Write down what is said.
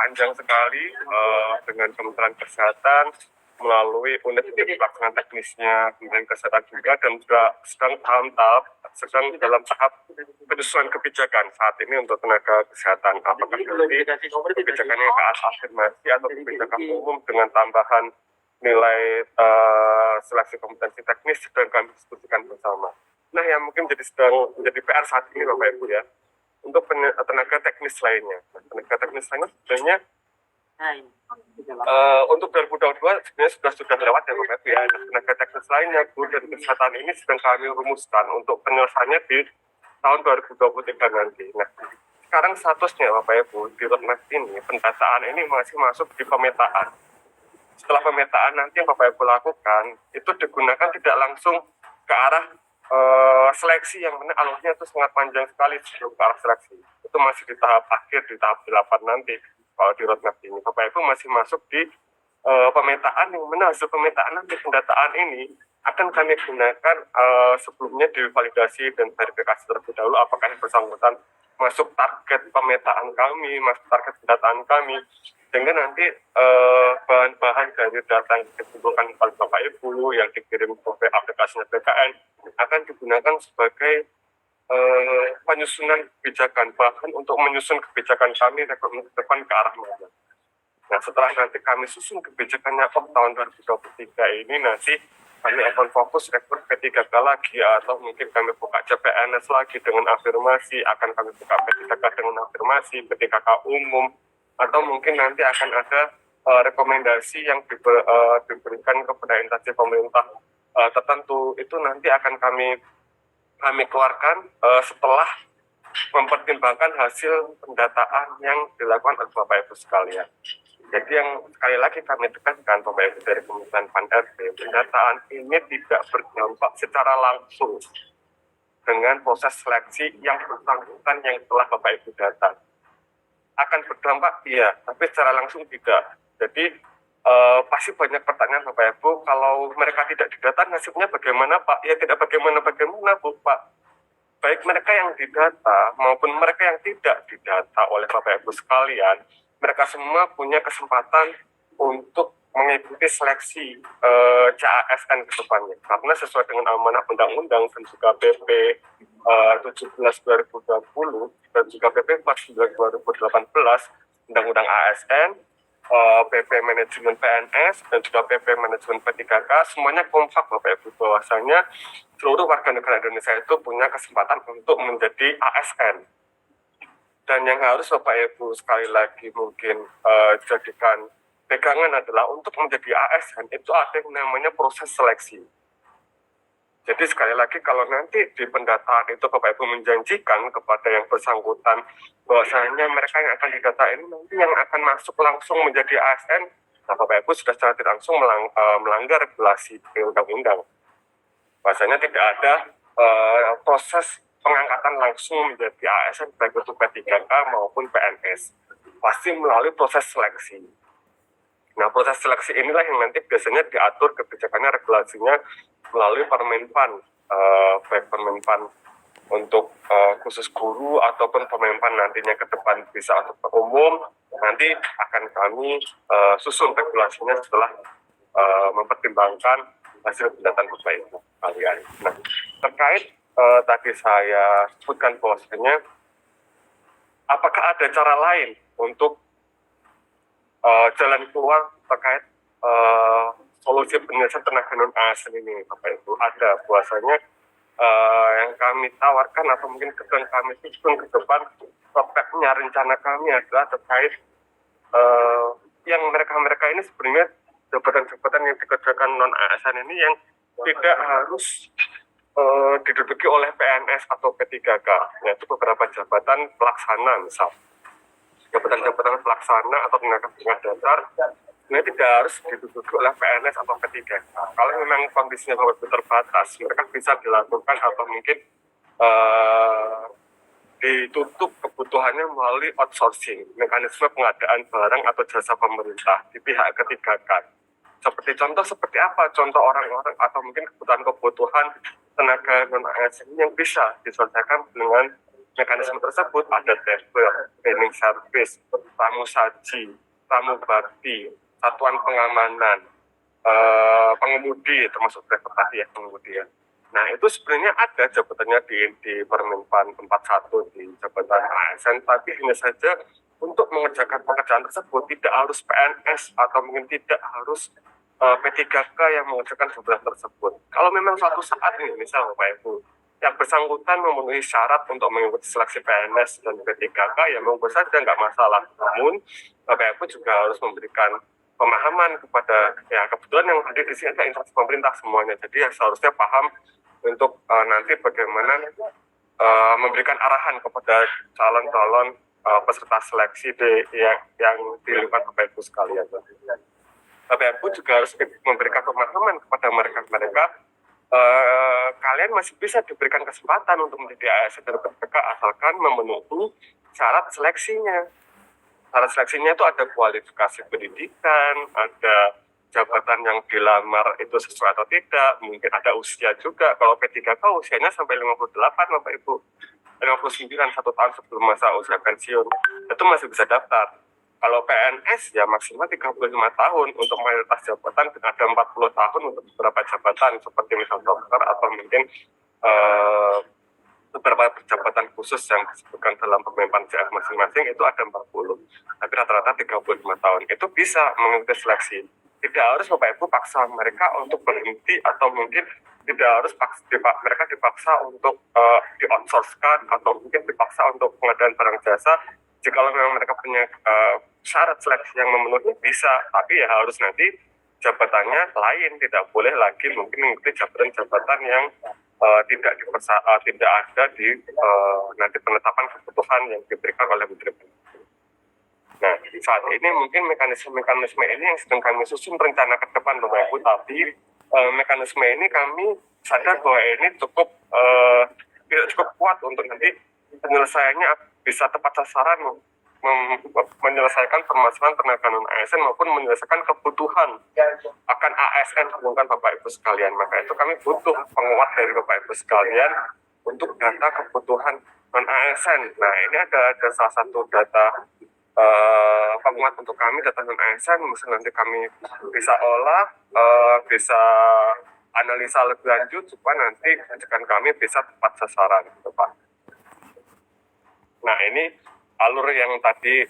panjang sekali dengan Kementerian Kesehatan melalui unit pelaksanaan teknisnya Kementerian Kesehatan juga, dan juga sedang dalam tahap penyusunan kebijakan saat ini untuk tenaga kesehatan. Apakah nanti kebijakannya ke arah afirmasi atau kebijakan umum dengan tambahan nilai seleksi kompetensi teknis sedang kami diskusikan bersama. Nah, yang mungkin sedang menjadi PR saat ini Bapak Ibu ya, untuk tenaga teknis lainnya. Tenaga teknis lainnya sebenarnya untuk 2022 sebenarnya sudah lewat ya Bapak Ibu ya. Tenaga teknis lainnya, guru dan kesehatan ini sedang kami rumuskan untuk penyelesaiannya di tahun 2023 nanti. Nah, sekarang statusnya Bapak Ibu di roadmap ini, pendataan ini masih masuk di pemetaan. Setelah pemetaan nanti yang Bapak Ibu lakukan, itu digunakan tidak langsung ke arah seleksi, yang mana alurnya itu sangat panjang sekali sebelum ke arah seleksi. Itu masih di tahap akhir, di tahap 8 nanti. Kalau di roadmap ini, Bapak Ibu masih masuk di pemetaan, yang mana hasil pemetaan nanti pendataan ini akan kami gunakan sebelumnya divalidasi dan verifikasi terlebih dahulu apakah yang bersangkutan masuk target pemetaan kami, masuk target pendataan kami, sehingga nanti bahan-bahan dari data yang dikumpulkan oleh Bapak Ibu yang dikirim ke aplikasinya BKN akan digunakan sebagai penyusunan kebijakan, bahkan untuk menyusun kebijakan kami depan ke arah mana. Nah, setelah nanti kami susun kebijakannya tahun 2023 ini, nanti kami akan fokus rekrut P3K lagi, atau mungkin kami buka CPNS lagi dengan afirmasi, akan kami buka P3K dengan afirmasi, P3K umum, atau mungkin nanti akan ada rekomendasi yang diberikan kepada instansi pemerintah tertentu. Itu nanti akan kami keluarkan setelah mempertimbangkan hasil pendataan yang dilakukan oleh Bapak Ibu sekalian. Jadi yang sekali lagi kami tekankan Bapak Ibu dari Kementerian Pan-RB, pendataan ini tidak berdampak secara langsung dengan proses seleksi yang bersangkutan yang telah Bapak Ibu data. Akan berdampak iya, tapi secara langsung tidak. Jadi pasti banyak pertanyaan Bapak Ibu, kalau mereka tidak didata nasibnya bagaimana Pak? Ya tidak bagaimana Bu Pak. Baik mereka yang didata maupun mereka yang tidak didata oleh Bapak Ibu sekalian, mereka semua punya kesempatan untuk mengikuti seleksi CASN ke depannya. Karena sesuai dengan amanah undang-undang dan juga PP 17/2020 dan juga PP 49/2018, Undang-Undang ASN, PP Manajemen PNS, dan juga PP Manajemen P3K, semuanya kompak Bapak Ibu bahwasanya seluruh warga negara Indonesia itu punya kesempatan untuk menjadi ASN. Dan yang harus Bapak Ibu sekali lagi mungkin jadikan pegangan adalah untuk menjadi ASN itu ada yang namanya proses seleksi. Jadi sekali lagi kalau nanti di pendataan itu Bapak Ibu menjanjikan kepada yang bersangkutan bahwasanya mereka yang akan didata ini nanti yang akan masuk langsung menjadi ASN, nah Bapak Ibu sudah secara tidak langsung melanggar regulasi undang-undang. Bahwasanya tidak ada proses pengangkatan langsung menjadi ASN baik itu P3K maupun PNS, pasti melalui proses seleksi. Nah, proses seleksi inilah yang nanti biasanya diatur kebijakannya, regulasinya melalui Permenpan, baik Permenpan untuk khusus guru ataupun Permenpan nantinya ke depan bisa untuk umum, nanti akan kami susun regulasinya setelah mempertimbangkan hasil pendataan Bapak Ibu kalian. Nah, terkait tadi saya sebutkan bahwasanya apakah ada cara lain untuk jalan keluar terkait solusi penyelesaian tenaga non-ASN ini Bapak Ibu? Ada, bahwasanya yang kami tawarkan atau mungkin yang kami susun ke depan, roadmap-nya, rencana kami adalah terkait yang mereka-mereka ini sebenarnya jabatan-jabatan yang dikerjakan non-ASN ini yang tidak harus diduduki oleh PNS atau P3K, yaitu beberapa jabatan pelaksana misal. Jabatan-jabatan pelaksana atau tenaga dasar ini tidak harus diduduki oleh PNS atau P3K. Kalau memang kondisinya terbatas, mereka bisa dilakukan atau mungkin ditutup kebutuhannya melalui outsourcing, mekanisme pengadaan barang atau jasa pemerintah di pihak ketiga kan. Seperti contoh seperti apa? Contoh orang-orang atau mungkin kebutuhan tenaga non-ASN yang bisa diselesaikan dengan mekanisme tersebut ada tabel, cleaning service, tamu saji, tamu bakti, satuan pengamanan, pengemudi, termasuk driver tadi ya, pengemudi ya. Nah, itu sebenarnya ada jabatannya di Permenpan 41 di jabatan ASN, tapi hanya saja untuk mengerjakan pekerjaan tersebut tidak harus PNS atau mungkin tidak harus P3K yang mengerjakan jabatan tersebut. Kalau memang suatu saat nih, misal Bapak Ibu, yang bersangkutan memenuhi syarat untuk mengikuti seleksi PNS dan P3K, ya monggo saja, nggak masalah. Namun, Bapak Ibu juga harus memberikan pemahaman kepada, ya kebetulan yang hadir di sini ada instansi pemerintah semuanya, jadi ya seharusnya paham untuk nanti bagaimana memberikan arahan kepada calon-calon peserta seleksi yang di lingkungan Bapak Ibu sekalian. Bapak Ibu juga harus memberikan pemahaman kepada mereka kalian masih bisa diberikan kesempatan untuk menjadi ASN dan PPK asalkan memenuhi syarat seleksinya. Syarat seleksinya itu ada kualifikasi pendidikan, ada jabatan yang dilamar itu sesuai atau tidak, mungkin ada usia juga. Kalau P3K usianya sampai 58 Bapak Ibu, 59, 1 tahun sebelum masa usia pensiun, itu masih bisa daftar. Kalau PNS ya maksimal 35 tahun untuk mayoritas jabatan, dan ada 40 tahun untuk beberapa jabatan seperti misal dokter atau mungkin beberapa jabatan khusus yang disebutkan dalam Permenpan CF masing-masing itu ada 40, tapi rata-rata 35 tahun. Itu bisa mengikuti seleksi. Tidak harus Bapak Ibu paksa mereka untuk berhenti, atau mungkin tidak harus mereka dipaksa untuk di-outsource-kan, atau mungkin dipaksa untuk pengadaan barang jasa. Jika memang mereka punya syarat seleksi yang memenuhi, bisa, tapi ya harus nanti jabatannya lain, tidak boleh lagi mungkin mengikuti jabatan-jabatan yang tidak ada di nanti penetapan kebutuhan yang diberikan oleh Menteri Pendidikan. Nah, saat ini mungkin mekanisme ini yang sedang kami susun rencana ke depan Bapak Ibu, tapi mekanisme ini kami sadar bahwa ini tidak cukup kuat untuk nanti penyelesaiannya bisa tepat sasaran, menyelesaikan permasalahan tenaga non ASN maupun menyelesaikan kebutuhan akan ASN bukan Bapak Ibu sekalian. Maka itu kami butuh penguat dari Bapak Ibu sekalian untuk data kebutuhan non ASN. Nah, ini ada salah satu data penguat untuk kami, data non ASN. Misalnya nanti kami bisa olah, bisa analisa lebih lanjut supaya nanti ajakan kami bisa tepat sasaran, gitu Pak. Nah, ini alur yang tadi